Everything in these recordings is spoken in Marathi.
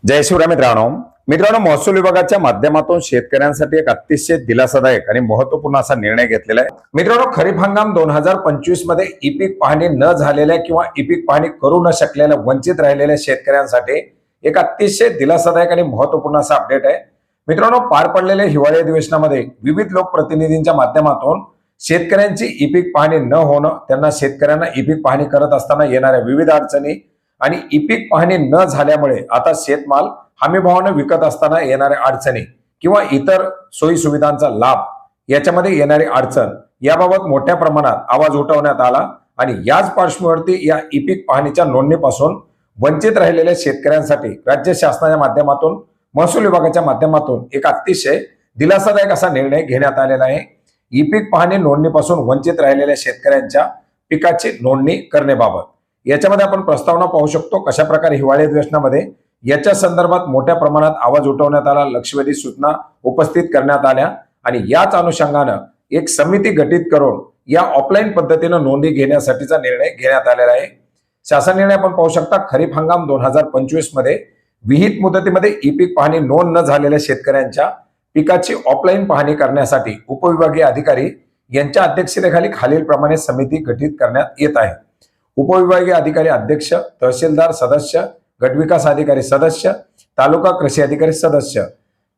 जय शिवराय मित्रांनो महसूल विभागाच्या माध्यमातून शेतकऱ्यांसाठी एक अतिशय दिलासादायक आणि महत्त्वपूर्ण असा निर्णय घेतलेला आहे। मित्रांनो, खरीप हंगाम 2025 मध्ये ई पीक पाहणी न झालेल्या किंवा ई पीक पाहणी करू न शकलेल्या वंचित राहिलेल्या शेतकऱ्यांसाठी एक अतिशय दिलासादायक आणि महत्त्वपूर्ण असा अपडेट आहे। मित्रांनो, पार पडलेल्या हिवाळी अधिवेशनामध्ये विविध लोकप्रतिनिधींच्या माध्यमातून शेतकऱ्यांची ई पीक पाहणी न होणं, त्यांना शेतकऱ्यांना ई पीक पाहणी करत असताना येणाऱ्या विविध अडचणी आणि ई पीक पाहणी न झाल्यामुळे आता शेतमाल हमीभावाने विकत असताना येणाऱ्या अडचणी किंवा इतर सोयी सुविधांचा लाभ याच्यामध्ये येणारी अडचण याबाबत मोठ्या प्रमाणात आवाज उठवण्यात आला आणि याच पार्श्वभूमीवरती या ई पीक पाहणीच्या नोंदणीपासून वंचित राहिलेल्या शेतकऱ्यांसाठी राज्य शासनाच्या माध्यमातून महसूल विभागाच्या माध्यमातून एक अतिशय दिलासादायक असा निर्णय घेण्यात आलेला आहे। ई पीक पाहणी नोंदणीपासून वंचित राहिलेल्या शेतकऱ्यांच्या पिकाची नोंदणी करण्याबाबत याच्यामध्ये आपण प्रस्तावना पाहू शकतो। कशा प्रकारे हिवाळी अधिवेशनामध्ये याच्या संदर्भात मोठ्या प्रमाणात आवाज उठवण्यात आला, लक्षवेधी सूचना उपस्थित करण्यात आल्या आणि याच अनुषंगानं एक समिती गठीत करून या ऑफलाईन पद्धतीने नोंदी घेण्यासाठीचा निर्णय घेण्यात आलेला आहे। शासन निर्णय आपण पाहू शकता। खरीप हंगाम 2025 मध्ये विहित मुदतीमध्ये ई पीक पाहणी नोंद न झालेल्या शेतकऱ्यांच्या पिकाची ऑफलाईन पाहणी करण्यासाठी उपविभागीय अधिकारी यांच्या अध्यक्षतेखाली खालीलप्रमाणे समिती गठीत करण्यात येत आहे। उपविभागीय अधिकारी अध्यक्ष, तहसीलदार सदस्य, गटविकास अधिकारी सदस्य, तालुका कृषी अधिकारी सदस्य।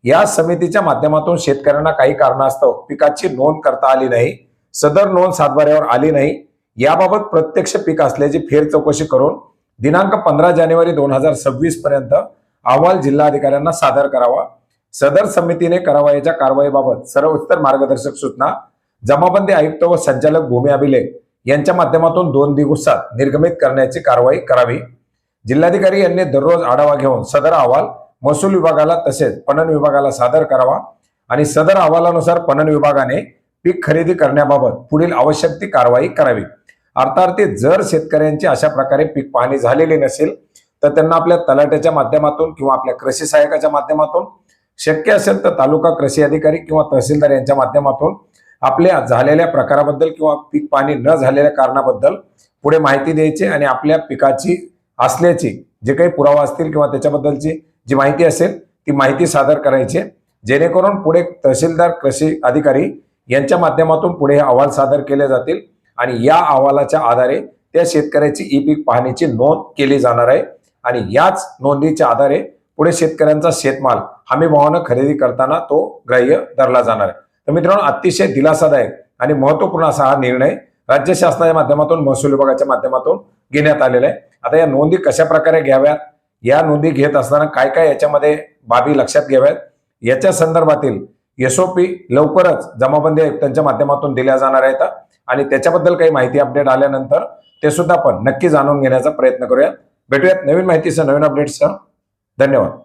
या समितीच्या माध्यमातून शेतकऱ्यांना काही कारणास्तव पिकाची नोंद करता आली नाही, सदर नोंद सातबाऱ्यावर आली नाही, याबाबत प्रत्यक्ष पीक असल्याची फेर चौकशी करून दिनांक 15 जानेवारी 2026 पर्यंत अहवाल जिल्हाधिकाऱ्यांना सादर करावा। सदर समितीने करावयाच्या कारवाईबाबत सविस्तर मार्गदर्शक सूचना जमाबंदी आयुक्त व संचालक भूमी अभिलेख यांच्या माध्यमातून 2 दिवसात निर्गमित करण्याची कारवाई करावी। जिल्हाधिकारी यांनी दररोज आढावा घेऊन सदर अहवाल महसूल विभागाला तसेच पणन विभागाला सादर करावा आणि सदर अहवालानुसार पणन विभागाने पीक खरेदी करण्याबाबत पुढील आवश्यक ती कारवाई करावी। अर्थात जर शेतकऱ्यांची अशा प्रकारे पीक पाहणी झालेली नसेल तर त्यांना आपल्या तलाट्याच्या माध्यमातून किंवा आपल्या कृषी सहाय्यकाच्या माध्यमातून, शक्य असेल तर तालुका कृषी अधिकारी किंवा तहसीलदार यांच्या माध्यमातून आपल्या झालेल्या प्रकाराबद्दल किंवा पीक पाहणी न झालेल्या कारणाबद्दल पुढे माहिती द्यायची आणि आपल्या पिकाची असल्याची जे काही पुरावा असतील किंवा त्याच्याबद्दलची जी माहिती असेल ती माहिती सादर करायची, जेणेकरून पुढे तहसीलदार कृषी अधिकारी यांच्या माध्यमातून पुढे हे अहवाल सादर केले जातील आणि या अहवालाच्या आधारे त्या शेतकऱ्याची ई पीक पाहणीची नोंद केली जाणार आहे आणि याच नोंदीच्या आधारे पुढे शेतकऱ्यांचा शेतमाल हमीभावाने खरेदी करताना तो ग्राह्य धरला जाणार आहे। तर मित्रांनो, अतिशय दिलासादायक आणि महत्त्वपूर्ण असा हा निर्णय राज्य शासनाच्या माध्यमातून महसूल विभागाच्या माध्यमातून घेण्यात आलेला आहे। आता या नोंदी कशा प्रकारे घ्याव्यात, या नोंदी घेत असताना काय काय याच्यामध्ये बाबी लक्षात घ्याव्यात याच्या संदर्भातील एसओपी लवकरच जमाबंदी आयुक्तांच्या माध्यमातून दिल्या जाणार आहेत आणि त्याच्याबद्दल काही माहिती अपडेट आल्यानंतर ते सुद्धा आपण नक्की जाणून घेण्याचा प्रयत्न करूया। भेटूयात नवीन माहितीसह, नवीन अपडेट्ससह। धन्यवाद।